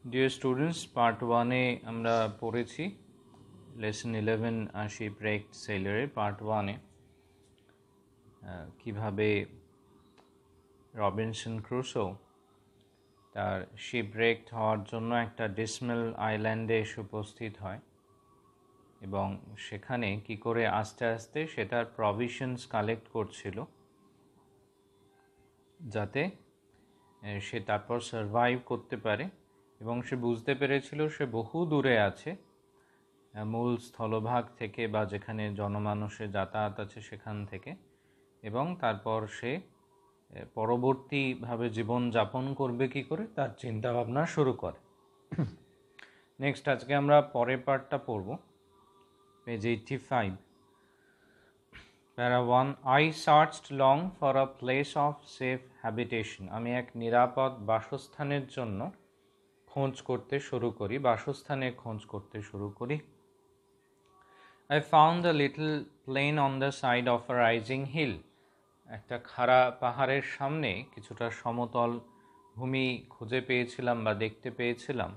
Dear students, part 1 এ আমরা পড়েছি lesson 11 shipwrecked sailor part 1 এ কিভাবে রবিনসন ক্রুসো তার shipwrecked হওয়ার জন্য একটা ডিসমেল আইল্যান্ডে এসে উপস্থিত হয় এবং সেখানে কি করে আস্তে আস্তে সে তার প্রভিশনস কালেক্ট করছিল যাতে সে তারপর সার্ভাইভ করতে পারে এবং সে বুঝতে পেরেছিল সে বহু দূরে আছে মূল স্থলভাগ থেকে বা যেখানে জনমানুষের যাতায়াত আছে সেখান থেকে এবং তারপর সে পরবর্তীভাবে জীবন যাপন করবে কি করে তার চিন্তা ভাবনা শুরু করে। নেক্সট আজকে আমরা পরের পার্টটা পড়ব, পেজ 85, প্যারা 1। I searched long for a place of safe habitation. আমি এক নিরাপদ বাসস্থানের জন্য খোঁজ করতে শুরু করি। I found a little plain on the side of a rising hill. একটা খাড়া পাহাড়ের সামনে কিছুটা সমতল ভূমি খুঁজে পেয়েছিলাম বা দেখতে পেয়েছিলাম।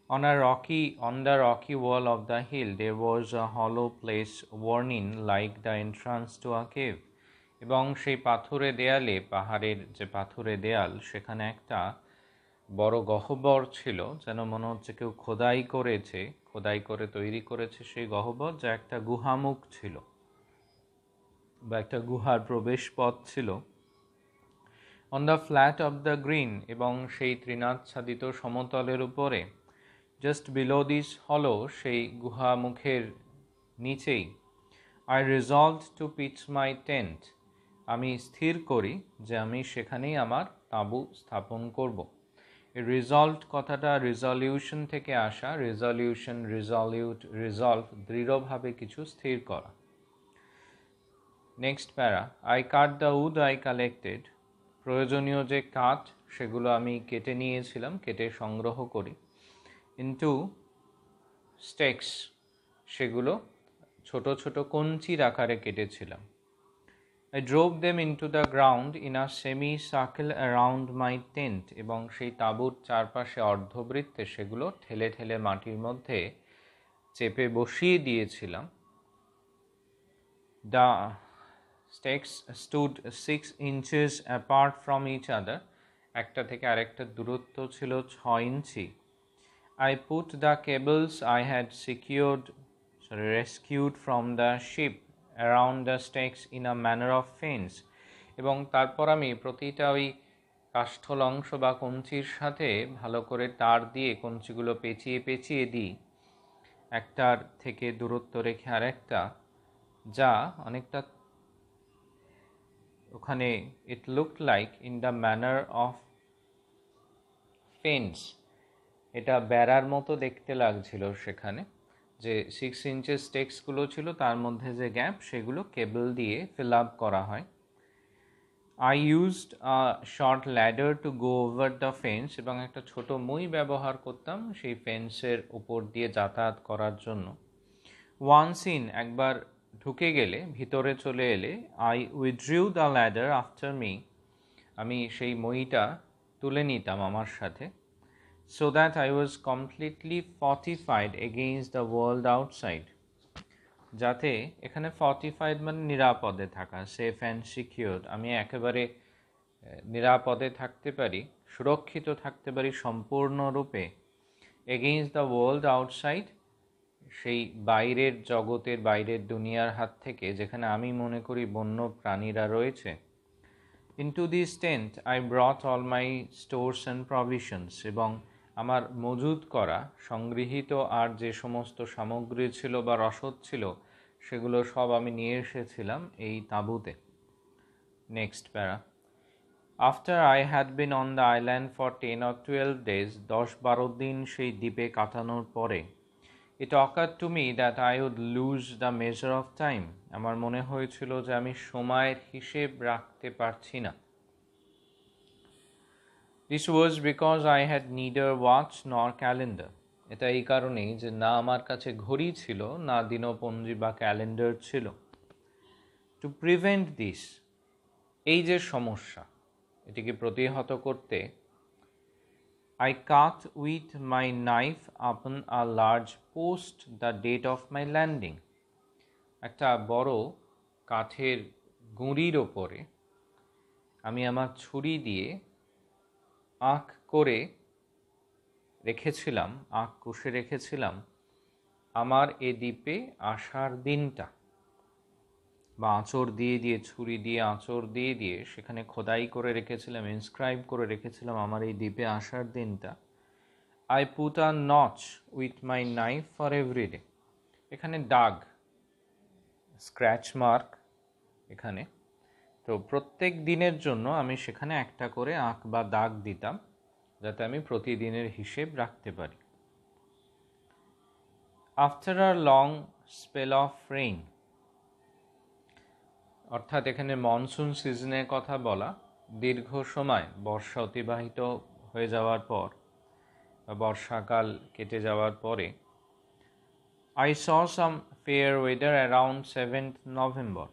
On the rocky wall of the hill there was a hollow place worn like the entrance to a cave. এবং সেই পাহাড়ের যে পাথুরে দেয়াল সেখানে একটা বড় গহ্বর ছিল, যেন মনে হচ্ছে কেউ খোদাই করে তৈরি করেছে সেই গহ্বর, যা একটা গুহামুখ ছিল বা একটা গুহার প্রবেশ পথ ছিল। On the flat of the green, এবং সেই তৃণাচ্ছাদিত সমতলের উপরে, জাস্ট বিলো দিস হলো, সেই গুহামুখের নিচেই, I resolved to pitch my tent, আমি স্থির করি যে আমি সেখানেই আমার তাঁবু স্থাপন করব। এই রিজলভড কথাটা রিজলিউশন থেকে আসা, রিজলভ দৃঢ়ভাবে কিছু স্থির করা। নেক্সট প্যারা, I cut the wood I collected, প্রয়োজনীয় যে কাঠ সেগুলো আমি কেটে সংগ্রহ করি। ইনটু স্টেক্স, সেগুলো ছোট ছোট কঞ্চির আকারে কেটেছিলাম। I drove them into the ground in a semi-circle around my tent, এবং সেই তাঁবুর চারপাশে অর্ধবৃত্তে সেগুলো ঠেলে ঠেলে মাটির মধ্যে চেপে বসিয়ে দিয়েছিলাম। The stakes stood 6 inches apart from each other, একটা থেকে আরেকটা দূরত্ব ছিল 6 ইঞ্চি। I put the cables I had rescued from the ship around the stakes in a manner of fence, এবং তারপর আমি প্রতিটা ওই কাষ্ঠল অংশ বা কঞ্চির সাথে ভালো করে তার দিয়ে কঞ্চিগুলো পেঁচিয়ে দিই, একটার থেকে দূরত্ব রেখে আরেকটা, যা অনেকটা ওখানে it looked like in the manner of fence, এটা বেড়ার মতো দেখতে লাগছিল। সেখানে যে 6 ইঞ্চের স্টেক্সগুলো ছিল তার মধ্যে যে গ্যাপ, সেগুলো কেবল দিয়ে ফিল আপ করা হয়। I used a short ladder to go over the fence, এবং একটা ছোট মই ব্যবহার করতাম সেই ফেন্সের উপর দিয়ে যাতায়াত করার জন্য। ওয়ান্স ইন, একবার ঢুকে গেলে, ভিতরে চলে এলে, I উইথড্রিউ the ladder after me, আমি সেই মইটা তুলে নিতাম আমার সাথে। So that I was completely fortified against the world outside, যাতে এখানে fortified মানে নিরাপদে থাকা, সেফ অ্যান্ড সিকিউরড, আমি একেবারে নিরাপদে থাকতে পারি, সুরক্ষিত থাকতে পারি সম্পূর্ণরূপে। এগেইনস্ট দ্য ওয়ার্ল্ড আউটসাইড, সেই বাইরের জগতের, বাইরের দুনিয়ার হাত থেকে, যেখানে আমি মনে করি বন্য প্রাণীরা রয়েছে। Into this tent I brought all my stores and provisions, এবং আমার মজুত করা, সংগৃহীত আর যে সমস্ত সামগ্রী ছিল বা রসদ ছিল, সেগুলো সব আমি নিয়ে এসেছিলাম এই তাঁবুতে। নেক্সট প্যারা, after I had been on the island for 10 or 12 days, 10-12 দিন সেই দ্বীপে কাটানোর পরে, it occur to me that I would lose the measure of time, আমার মনে হয়েছিল যে আমি সময়ের হিসেব রাখতে পারছি না। This was because I had neither watch nor calendar. এটা এই কারণেই যে না আমার কাছে ঘড়ি ছিল, না দিনপঞ্জি বা ক্যালেন্ডার ছিল। To prevent this, এই যে সমস্যা, এটিকে প্রতিহত করতে, I cut with my knife upon a large post the date of my landing. একটা বড় কাঠের গুঁড়ির ওপরে আমি আমার ছুরি দিয়ে আঁক করে রেখেছিলাম, আঁক কষে রেখেছিলাম আমার এ দ্বীপে আসার দিনটা, বা আঁচড় দিয়ে দিয়ে, ছুরি দিয়ে আঁচড় দিয়ে দিয়ে সেখানে খোদাই করে রেখেছিলাম, ইনস্ক্রাইব করে রেখেছিলাম আমার এই দ্বীপে আসার দিনটা। I put a notch with my knife for every day. এখানে দাগ, স্ক্র্যাচ মার্ক এখানে, তো প্রত্যেক দিনের জন্য আমি সেখানে একটা করে আঁক বা দাগ দিতাম, যাতে আমি প্রতিদিনের হিসেব রাখতে পারি। After a long spell of rain, অর্থাৎ এখানে মনসুন সিজনের কথা বলা, দীর্ঘ সময় বর্ষা অতিবাহিত হয়ে যাওয়ার পর বা বর্ষাকাল কেটে যাওয়ার পরে, I saw some fair weather around 7th November.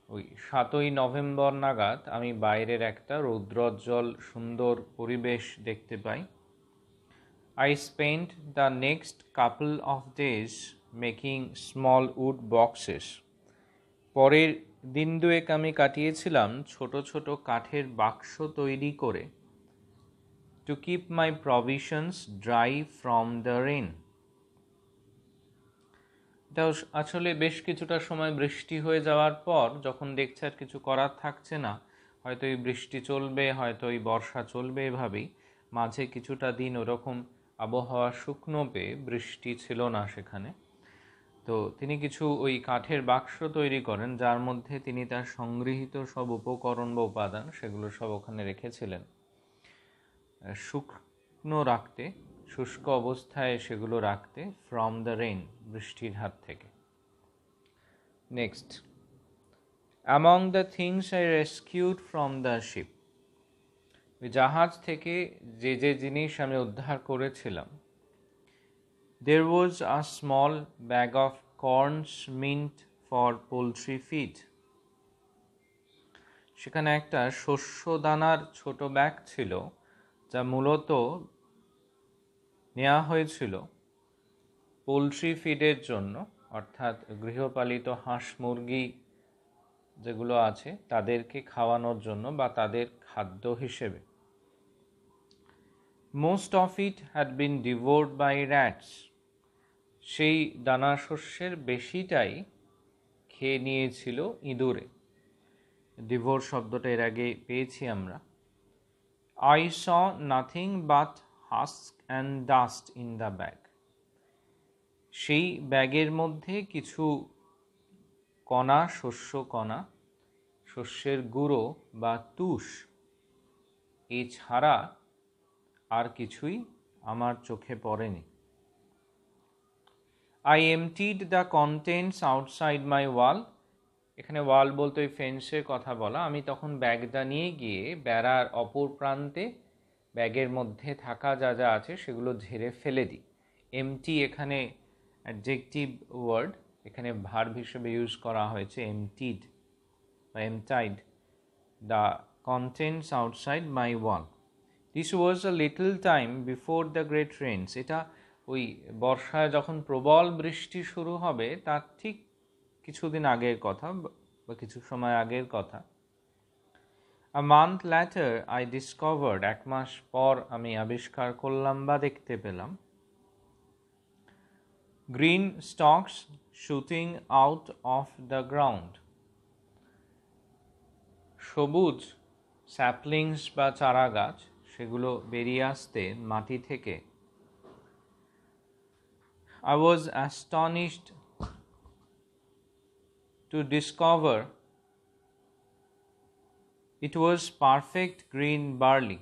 ওই 7ই নভেম্বর নাগাদ আমি বাইরের একটা রৌদ্রোজ্জ্বল সুন্দর পরিবেশ দেখতে পাই। I spent the next couple of days making small wood boxes. পরের দিন দুয়েক আমি কাটিয়েছিলাম ছোট ছোট কাঠের বাক্স তৈরি করে, to keep my provisions dry from the rain. এটা আসলে বেশ কিছুটা সময় বৃষ্টি হয়ে যাওয়ার পর যখন দেখছে আর কিছু করার থাকছে না, হয়তো এই বৃষ্টি চলবে, হয়তো এই বর্ষা চলবে, এভাবেই মাঝে কিছুটা দিন ওরকম আবহাওয়া শুকনো পেয়ে বৃষ্টি ছিল না সেখানে, তো তিনি কিছু ওই কাঠের বাক্স তৈরি করেন, যার মধ্যে তিনি তার সংগৃহীত সব উপকরণ বা উপাদান সেগুলো সব ওখানে রেখেছিলেন শুকনো রাখতে, শুষ্ক অবস্থায় সেগুলো রাখতে, ফ্রম দ্য রেইন, বৃষ্টির হাত থেকে। Next, among the things I rescued from the ship, ওই জাহাজ থেকে যে যে জিনিস আমি উদ্ধার করেছিলাম, there was a small bag of corns meant for poultry feed. সেখানে একটা শস্য দানার ছোট ব্যাগ ছিল, যা মূলত নেওয়া হয়েছিল পোলট্রি ফিডের জন্য, অর্থাৎ গৃহপালিত হাঁস মুরগি যেগুলো আছে তাদেরকে খাওয়ানোর জন্য বা তাদের খাদ্য হিসেবে। Most of it had been devoured by rats. সেই দানা শস্যের বেশিটাই খেয়ে নিয়েছিল ইঁদুরে। ডিভোর শব্দটা এর আগে পেয়েছি আমরা। I saw nothing but husk and dust in the bag. সেই ব্যাগের মধ্যে কিছু কণা, শস্য কণা, শস্যের গুঁড়ো বা তুষ, এছাড়া আর কিছুই আমার চোখে পড়েনি। I emptied the contents outside my wall. এখানে ওয়াল বলতে ওই ফেন্সের কথা বলা। আমি তখন ব্যাগটা নিয়ে গিয়ে বেড়ার অপর প্রান্তে ব্যাগের মধ্যে থাকা যা যা আছে সেগুলো ঝেড়ে ফেলে দিই। এমটি এখানে অ্যাডজেক্টিভ ওয়ার্ড, এখানে ভার্ব হিসেবে ইউজ করা হয়েছে এমটিড বা emptied the contents outside my wall. This was a little time before the great rains. এটা ওই বর্ষায় যখন প্রবল বৃষ্টি শুরু হবে তার ঠিক কিছুদিন আগের কথা বা কিছু সময় আগের কথা। A month later I discovered, এক মাস পর আমি আবিষ্কার করলাম বা দেখতে পেলাম, green stalks shooting out of the ground. সবুজ স্যাপলিংস বা চারা গাছ সেগুলো বেরিয়ে আসতে মাটি থেকে। I was astonished to discover it was perfect green barley.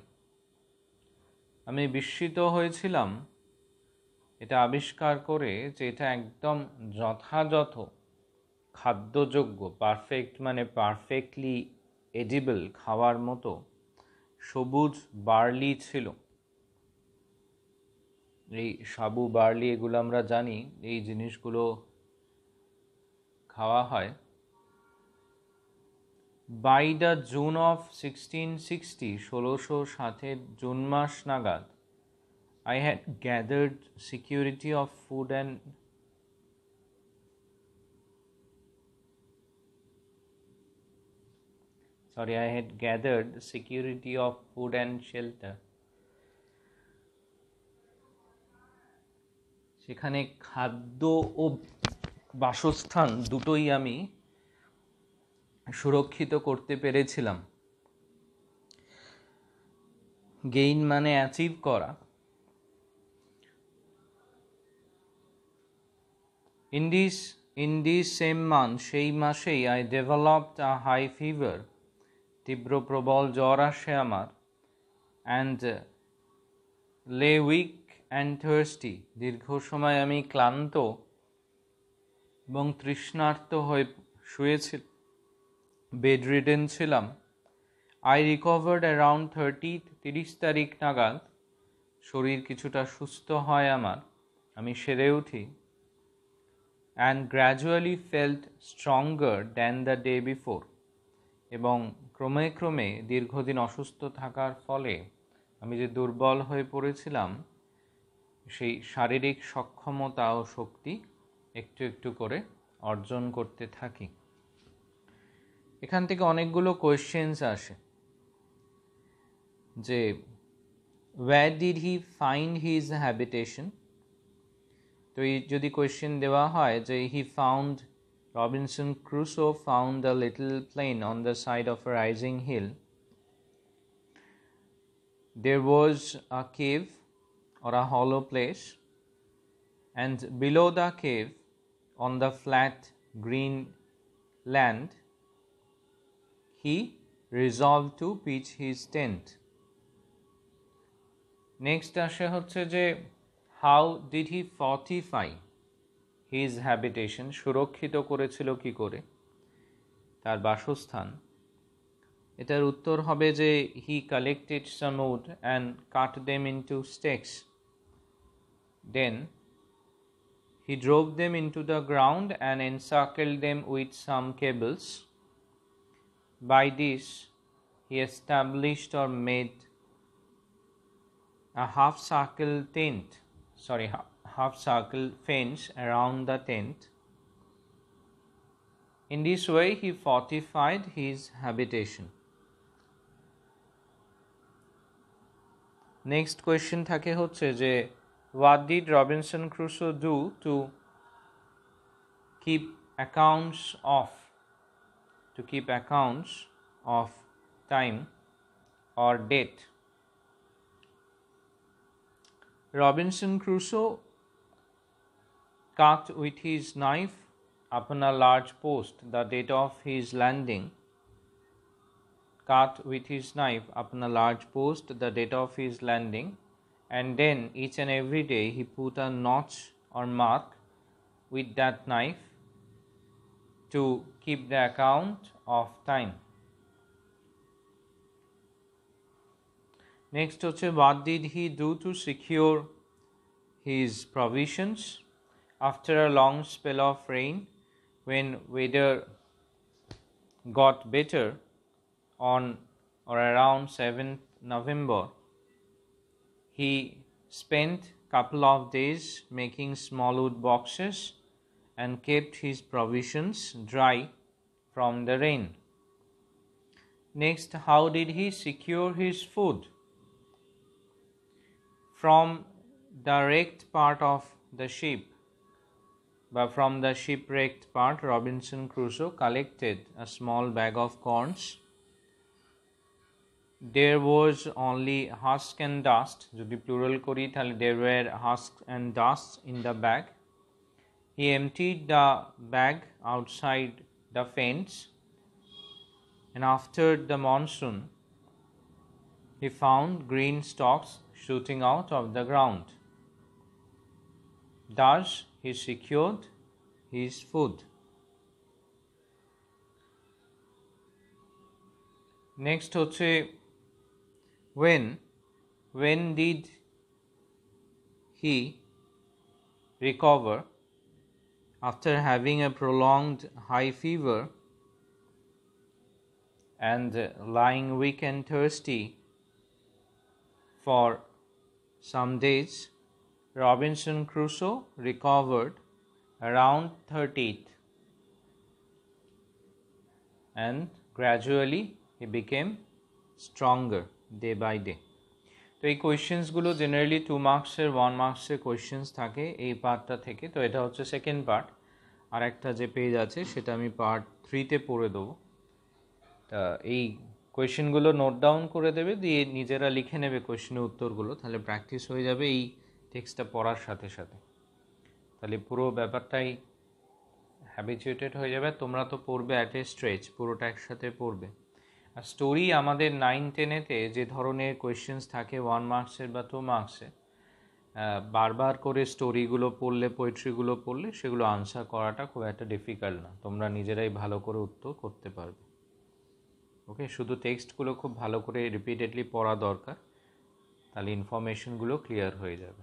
আমি বিস্মিত হয়েছিলাম এটা আবিষ্কার করে যে এটা একদম যথাযথ খাদ্যযোগ্য, পারফেক্ট মানে পারফেক্টলি এডিবল, খাওয়ার মতো সবুজ বার্লি ছিল। এই সাবু বার্লি এগুলো আমরা জানি, এই জিনিসগুলো খাওয়া হয়। By the June of 1660, 1660 June মাস নাগাদ, I had gathered security of food and I had gathered security of food and shelter. সেখানে খাদ্য ও বাসস্থান দুটোই আমি সুরক্ষিত করতে পেরেছিলাম। গেইন মানে অ্যাচিভ করা। In this same month, সেই মাসেই I developed a high fever, তীব্র প্রবল জ্বর আসে আমার, and lay weak and thirsty, দীর্ঘ সময় আমি ক্লান্ত এবং তৃষ্ণার্ত হয়ে শুয়েছি, bedridden ছিলাম। I recovered around 30 তারিখ নাগাদ, শরীর কিছুটা সুস্থ হয় আমার, আমি সেরে উঠি, and gradually felt stronger than the day before, এবং ক্রমে ক্রমে দীর্ঘদিন অসুস্থ থাকার ফলে আমি যে দুর্বল হয়ে পড়েছিলাম সেই শারীরিক সক্ষমতা ও শক্তি একটু একটু করে অর্জন করতে থাকি। এখান থেকে অনেকগুলো কোয়েশ্চেন্স আসে যে where did he find his habitation? তো এই যদি কোয়েশ্চেন দেওয়া হয় যে Robinson Crusoe found a little plain on the side of a rising hill. There was a cave or a hollow place, and below the cave, on the flat green land, he resolved to pitch his tent. Next আসে হচ্ছে যে how did he fortify his habitation? সুরক্ষিত করেছিল কি করে তার বাসস্থান? এটার উত্তর হবে যে he collected some wood and cut them into stakes. Then he drove them into the ground and encircled them with some cables. By this he established or made a half circle fence around the tent. In this way he fortified his habitation. Next question থাকে হচ্ছে যে what did Robinson Crusoe do to keep accounts of time or date? Robinson Crusoe cut with his knife upon a large post the date of his landing. And then each and every day he put a notch or mark with that knife to keep the account of time. Next হচ্ছে what did he do to secure his provisions after a long spell of rain? When weather got better on or around 7th November, he spent a couple of days making small wood boxes and kept his provisions dry from the rain. Next, how did he secure his food? From the wrecked part of the ship, but from the shipwrecked part, Robinson Crusoe collected a small bag of corns. There was only husk and dust. যদি plural করি তাহলে there were husks and dust in the bag. He emptied the bag outside the fence, and after the monsoon, he found green stalks shooting out of the ground. Thus, he secured his food. Next হচ্ছে when did he recover after having a prolonged high fever and lying weak and thirsty for Some days Robinson Crusoe recovered around 30th and gradually he became stronger day by day. তো এই কোয়েশ্চেন্সগুলো generally 2 মার্কসের 1 মার্কসের questions থাকে এই পার্টটা থেকে। তো এটা হচ্ছে সেকেন্ড পার্ট। আর একটা যে পেজ আছে সেটা আমি পার্ট 3তে পড়ে দেবো। তা এই কোয়েশ্চেনগুলো নোট ডাউন করে দেবে, দিয়ে নিজেরা লিখে নেবে কোয়েশ্চেনের উত্তরগুলো, তাহলে প্র্যাকটিস হয়ে যাবে এই টেক্সটটা পড়ার সাথে সাথে। তাহলে পুরো ব্যাপারটাই হ্যাবিচুয়েটেড হয়ে যাবে। তোমরা তো পড়বে অ্যাট এ স্ট্রেচ, পুরোটা একসাথে পড়বে। আর স্টোরি আমাদের 9-10-এতে যে ধরনের কোয়েশ্চেন্স থাকে 1 মার্কসের বা 2 মার্কসের, বারবার করে স্টোরিগুলো পড়লে, পোয়েট্রিগুলো পড়লে সেগুলো আনসার করাটা খুব একটা ডিফিকাল্ট না, তোমরা নিজেরাই ভালো করে উত্তর করতে পারবে। ওকে, শুধু টেক্সটগুলো খুব ভালো করে রিপিটেডলি পড়া দরকার, তাহলে ইনফরমেশনগুলো ক্লিয়ার হয়ে যাবে।